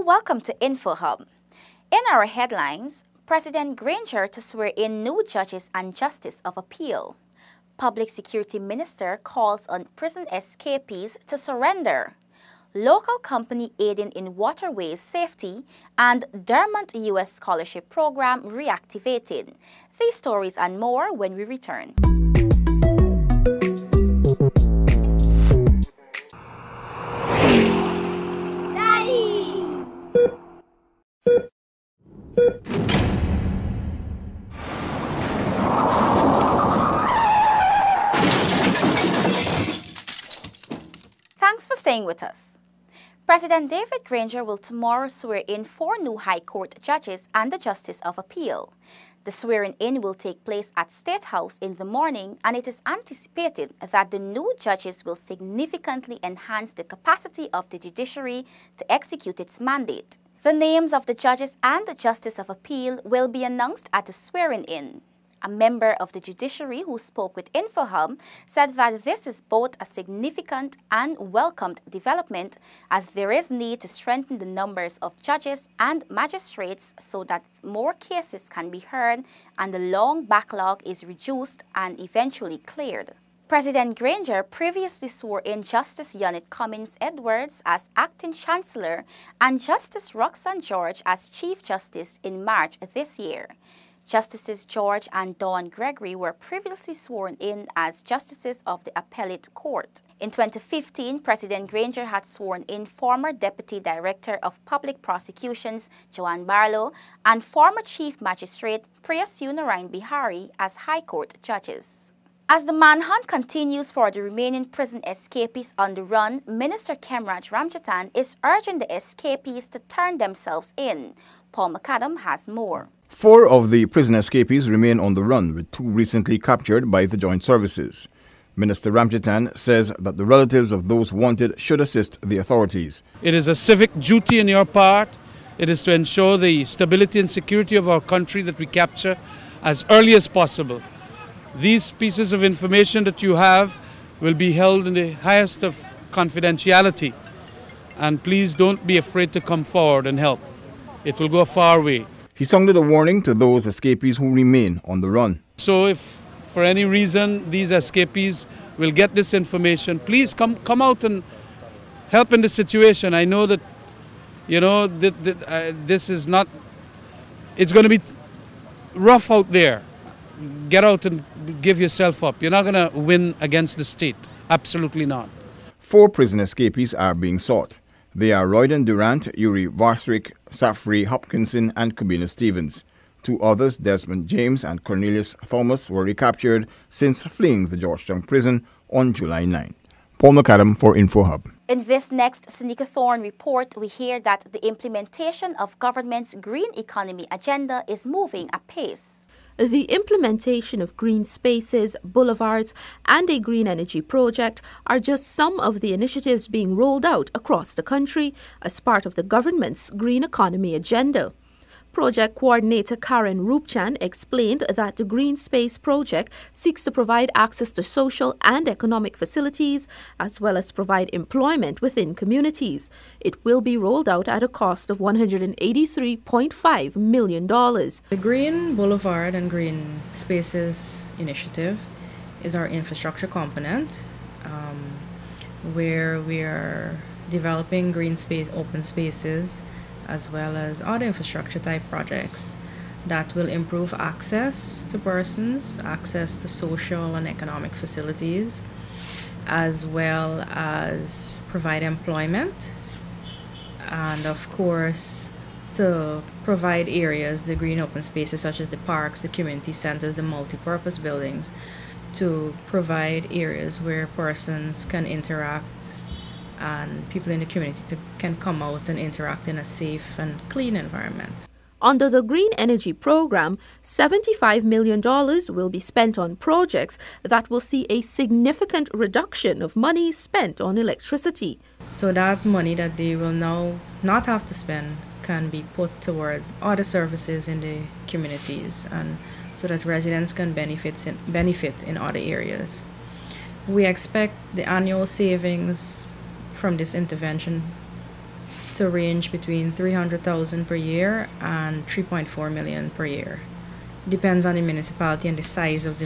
Welcome to InfoHub. In our headlines, President Granger to swear in new judges and justice of appeal. Public Security Minister calls on prison escapees to surrender. Local company aiding in waterways safety, and Dermont U.S. Scholarship Program reactivated. These stories and more when we return. Thanks for staying with us. President David Granger will tomorrow swear in 4 new High Court judges and the Justice of Appeal. The swearing-in will take place at State House in the morning, and it is anticipated that the new judges will significantly enhance the capacity of the judiciary to execute its mandate. The names of the judges and the Justice of Appeal will be announced at the swearing-in. A member of the judiciary who spoke with InfoHub said that this is both a significant and welcomed development, as there is need to strengthen the numbers of judges and magistrates so that more cases can be heard and the long backlog is reduced and eventually cleared. President Granger previously swore in Justice Yonit Cummins Edwards as acting chancellor and Justice Roxanne George as Chief Justice in March this year. Justices George and Dawn Gregory were previously sworn in as justices of the Appellate Court. In 2015, President Granger had sworn in former Deputy Director of Public Prosecutions Joanne Barlow and former Chief Magistrate Priyasu Narayan Bihari as High Court judges. As the manhunt continues for the remaining prison escapees on the run, Minister Kemraj Ramjatan is urging the escapees to turn themselves in. Paul McAdam has more. 4 of the prison escapees remain on the run, with 2 recently captured by the joint services. Minister Ramjatan says that the relatives of those wanted should assist the authorities. It is a civic duty on your part. It is to ensure the stability and security of our country that we capture as early as possible. These pieces of information that you have will be held in the highest of confidentiality. And please don't be afraid to come forward and help. It will go a far way. He sounded a warning to those escapees who remain on the run. So if for any reason these escapees will get this information, please come out and help in the situation. I know that, this is not, it's going to be rough out there. Get out and give yourself up. You're not going to win against the state. Absolutely not. 4 prison escapees are being sought. They are Royden Durant, Yuri Varsrick, Safri Hopkinson, and Kabina Stevens. 2 others, Desmond James and Cornelius Thomas, were recaptured since fleeing the Georgetown prison on July 9. Paul McAdam for InfoHub. In this next Seneca Thorne report, we hear that the implementation of government's green economy agenda is moving apace. The implementation of green spaces, boulevards, and a green energy project are just some of the initiatives being rolled out across the country as part of the government's green economy agenda. Project coordinator Karen Rupchan explained that the Green Space project seeks to provide access to social and economic facilities, as well as provide employment within communities. It will be rolled out at a cost of $183.5 million. The Green Boulevard and Green Spaces initiative is our infrastructure component, where we are developing green space, open spaces, as well as other infrastructure type projects that will improve access to persons, access to social and economic facilities, as well as provide employment, and of course to provide areas, the green open spaces such as the parks, the community centers, the multi-purpose buildings, to provide areas where persons can interact and people in the community can come out and interact in a safe and clean environment. Under the Green Energy Program, $75 million will be spent on projects that will see a significant reduction of money spent on electricity. So that money that they will now not have to spend can be put toward other services in the communities, and so that residents can benefit in other areas. We expect the annual savings from this intervention to range between 300,000 per year and 3.4 million per year. Depends on the municipality and the size of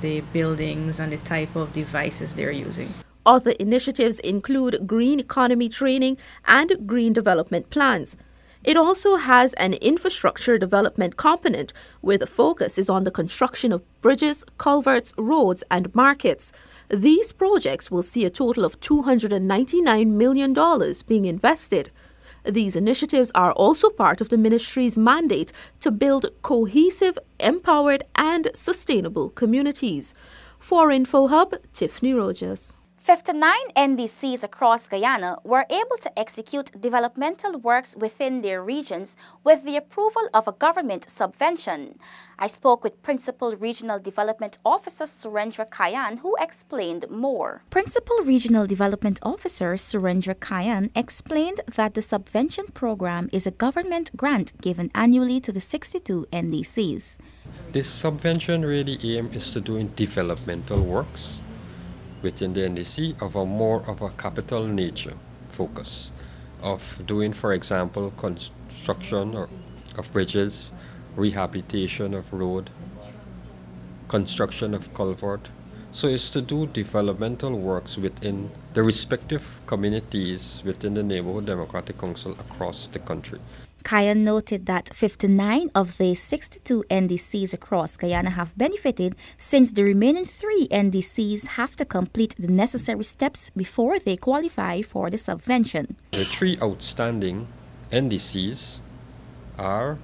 the buildings and the type of devices they're using. Other initiatives include green economy training and green development plans. It also has an infrastructure development component where the focus is on the construction of bridges, culverts, roads and markets. These projects will see a total of $299 million being invested. These initiatives are also part of the ministry's mandate to build cohesive, empowered and sustainable communities. For InfoHub, Tiffany Rogers. 59 NDCs across Guyana were able to execute developmental works within their regions with the approval of a government subvention. I spoke with Principal Regional Development Officer Surendra Kayan, who explained more. Principal Regional Development Officer Surendra Kayan explained that the subvention program is a government grant given annually to the 62 NDCs. This subvention really aim is to do in developmental works within the NDC of a more of a capital nature focus of doing, for example, construction of bridges, rehabilitation of road, construction of culvert. So it's to do developmental works within the respective communities within the Neighborhood Democratic Council across the country. Kayan noted that 59 of the 62 NDCs across Guyana have benefited, since the remaining 3 NDCs have to complete the necessary steps before they qualify for the subvention. The 3 outstanding NDCs are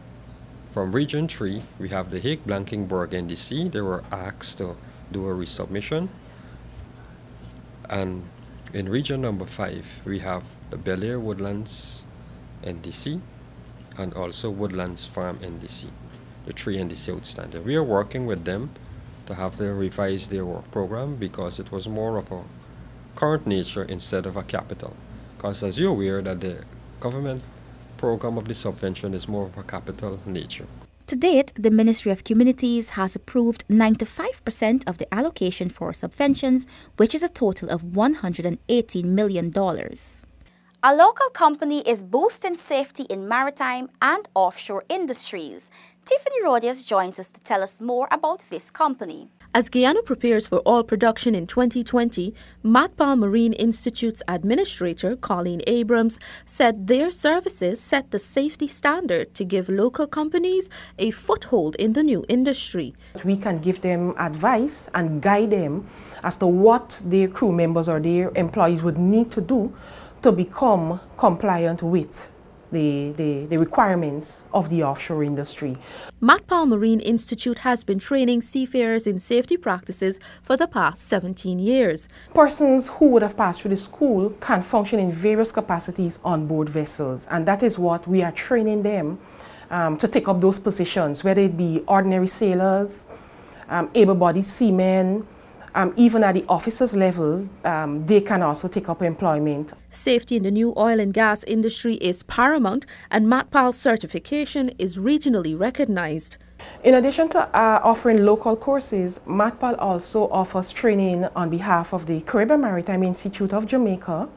from Region 3. We have the Hague-Blankenburg NDC. They were asked to do a resubmission. And in Region number 5, we have the Bel-Air Woodlands NDC and also Woodlands Farm NDC, the 3 NDC outstanding. We are working with them to have them revise their work program because it was more of a current nature instead of a capital. Because as you're aware that the government program of the subvention is more of a capital nature. To date, the Ministry of Communities has approved 95% of the allocation for subventions, which is a total of $118 million. A local company is boosting safety in maritime and offshore industries. Tiffany Rogers joins us to tell us more about this company. As Guyana prepares for oil production in 2020, Matpal Marine Institute's administrator, Colleen Abrams, said their services set the safety standard to give local companies a foothold in the new industry. We can give them advice and guide them as to what their crew members or their employees would need to do to become compliant with the requirements of the offshore industry. Matpal Marine Institute has been training seafarers in safety practices for the past 17 years. Persons who would have passed through the school can function in various capacities on board vessels, and that is what we are training them to take up those positions, whether it be ordinary sailors, able-bodied seamen, even at the officers level, they can also take up employment. Safety in the new oil and gas industry is paramount, and Matpal's certification is regionally recognized. In addition to offering local courses, Matpal also offers training on behalf of the Caribbean Maritime Institute of Jamaica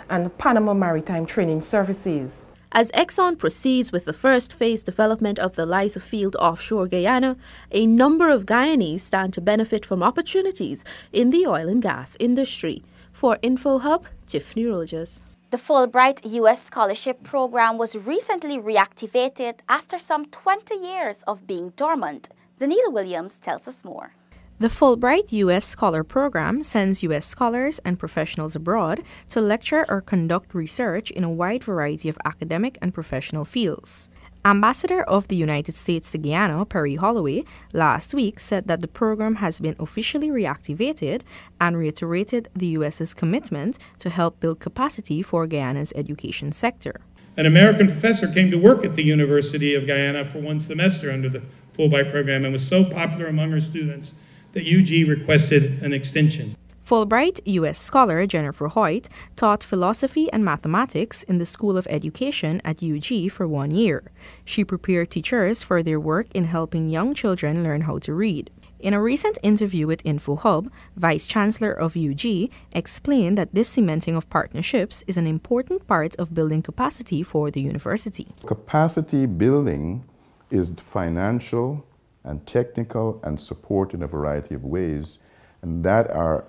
and Panama Maritime Training Services. As Exxon proceeds with the first phase development of the Liza field offshore Guyana, a number of Guyanese stand to benefit from opportunities in the oil and gas industry. For InfoHub, Tiffany Rogers. The Fulbright U.S. Scholarship Program was recently reactivated after some 20 years of being dormant. Zanil Williams tells us more. The Fulbright U.S. Scholar Program sends U.S. scholars and professionals abroad to lecture or conduct research in a wide variety of academic and professional fields. Ambassador of the United States to Guyana, Perry Holloway, last week said that the program has been officially reactivated and reiterated the U.S.'s commitment to help build capacity for Guyana's education sector. An American professor came to work at the University of Guyana for one semester under the Fulbright program and was so popular among her students that UG requested an extension. Fulbright U.S. scholar Jennifer Hoyt taught philosophy and mathematics in the School of Education at UG for 1 year. She prepared teachers for their work in helping young children learn how to read. In a recent interview with InfoHub, Vice Chancellor of UG explained that this cementing of partnerships is an important part of building capacity for the university. Capacity building is financial and technical and support in a variety of ways, and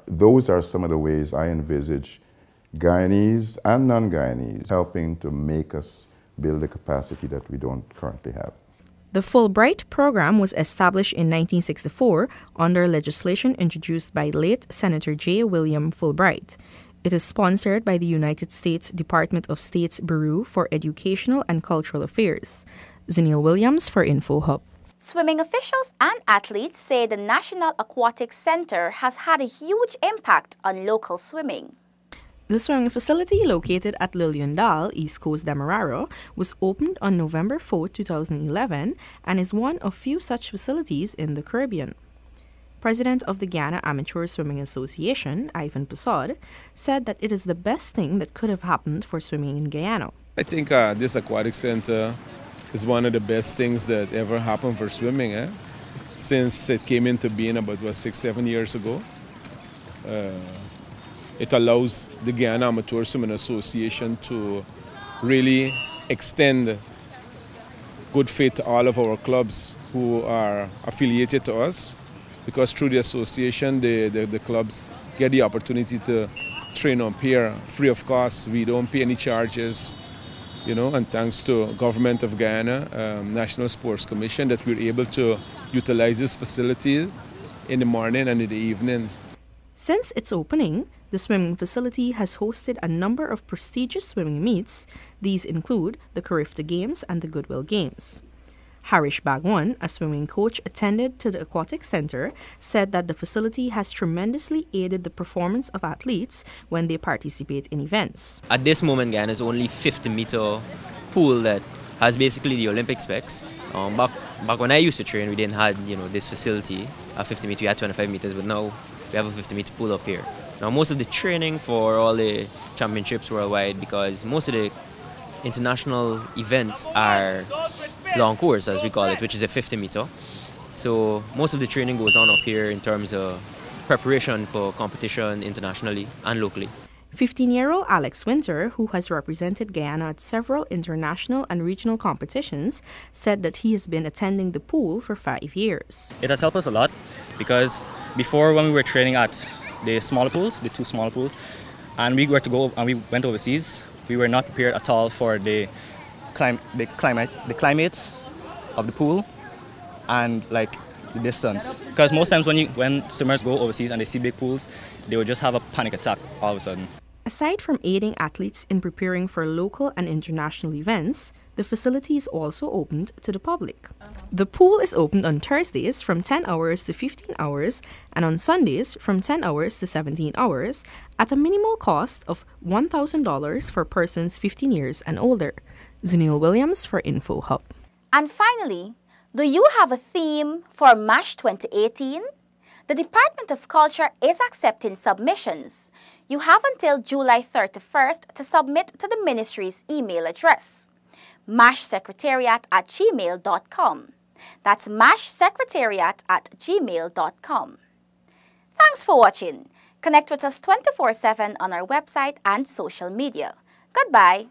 those are some of the ways I envisage Guyanese and non-Guyanese helping to make us build a capacity that we don't currently have. The Fulbright program was established in 1964 under legislation introduced by late Senator J. William Fulbright. It is sponsored by the United States Department of State's Bureau for Educational and Cultural Affairs. Zenil Williams for InfoHub. Swimming officials and athletes say the National Aquatic Center has had a huge impact on local swimming. The swimming facility located at Liliondale, East Coast Demerara, was opened on November 4, 2011 and is one of few such facilities in the Caribbean. President of the Guyana Amateur Swimming Association, Ivan Passad, said that it is the best thing that could have happened for swimming in Guyana. I think this aquatic center is one of the best things that ever happened for swimming, since it came into being about 6-7 years ago. It allows the Guyana Amateur Swimming Association to really extend good faith to all of our clubs who are affiliated to us, because through the association the clubs get the opportunity to train up here free of cost. We don't pay any charges, and thanks to Government of Guyana, National Sports Commission, that we're able to utilize this facility in the morning and in the evenings. Since its opening, the swimming facility has hosted a number of prestigious swimming meets. These include the Carifta Games and the Goodwill Games. Harish Bagwan, a swimming coach attended to the Aquatic Center, said that the facility has tremendously aided the performance of athletes when they participate in events. At this moment, Guyana's only 50-meter pool that has basically the Olympic specs. Back when I used to train, we didn't have this facility. At 50 meters, we had 25 meters, but now we have a 50-meter pool up here. Now, most of the training for all the championships worldwide, because most of the international events are long course, as we call it, which is a 50-meter. So most of the training goes on up here in terms of preparation for competition internationally and locally. 15-year-old Alex Winter, who has represented Guyana at several international and regional competitions, said that he has been attending the pool for 5 years. It has helped us a lot because before, when we were training at the smaller pools, the 2 smaller pools, and we went overseas, we were not prepared at all for the climate of the pool and the distance. Because most times when swimmers go overseas and they see big pools, they would just have a panic attack all of a sudden. Aside from aiding athletes in preparing for local and international events, the facility is also opened to the public. The pool is opened on Thursdays from 10 hours to 15 hours and on Sundays from 10 hours to 17 hours at a minimal cost of $1,000 for persons 15 years and older. Zenil Williams for InfoHub. And finally, do you have a theme for MASH 2018? The Department of Culture is accepting submissions. You have until July 31st to submit to the ministry's email address, mashsecretariat@gmail.com. That's mashsecretariat@gmail.com. Thanks for watching. Connect with us 24/7 on our website and social media. Goodbye.